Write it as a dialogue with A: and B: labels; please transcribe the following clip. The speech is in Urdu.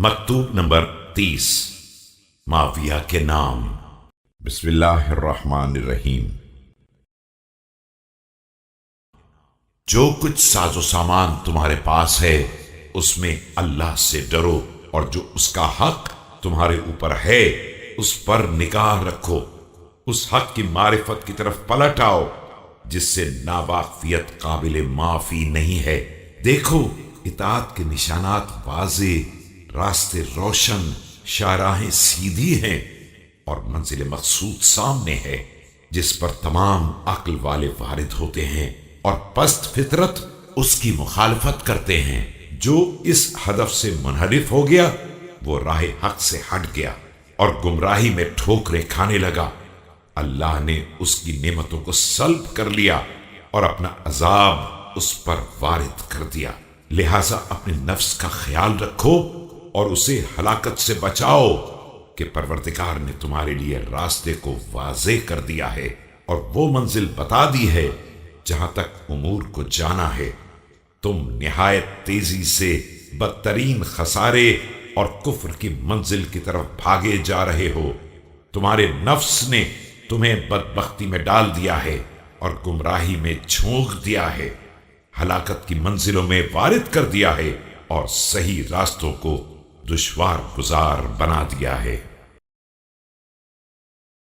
A: مکتوب نمبر 30 معاویہ کے نام۔
B: بسم اللہ الرحمن الرحیم۔
A: جو کچھ ساز و سامان تمہارے پاس ہے اس میں اللہ سے ڈرو، اور جو اس کا حق تمہارے اوپر ہے اس پر نگاہ رکھو، اس حق کی معرفت کی طرف پلٹ آؤ جس سے ناواقفیت قابل معافی نہیں ہے۔ دیکھو اطاعت کے نشانات واضح، راستے روشن، شاہراہیں سیدھی ہیں اور منزل مقصود سامنے ہے جس پر تمام عقل والے وارد ہوتے ہیں، اور پست فطرت اس کی مخالفت کرتے ہیں۔ جو اس ہدف سے منحرف ہو گیا وہ راہ حق سے ہٹ گیا اور گمراہی میں ٹھوکریں کھانے لگا۔ اللہ نے اس کی نعمتوں کو سلب کر لیا اور اپنا عذاب اس پر وارد کر دیا۔ لہذا اپنے نفس کا خیال رکھو اور اسے ہلاکت سے بچاؤ کہ پروردگار نے تمہارے لیے راستے کو واضح کر دیا ہے اور وہ منزل بتا دی ہے جہاں تک امور کو جانا ہے۔ تم نہایت تیزی سے بدترین خسارے اور کفر کی منزل کی طرف بھاگے جا رہے ہو۔ تمہارے نفس نے تمہیں بدبختی میں ڈال دیا ہے اور گمراہی میں جھونک دیا ہے، ہلاکت کی منزلوں میں وارد کر دیا ہے اور صحیح راستوں کو دشوار گزار بنا دیا ہے۔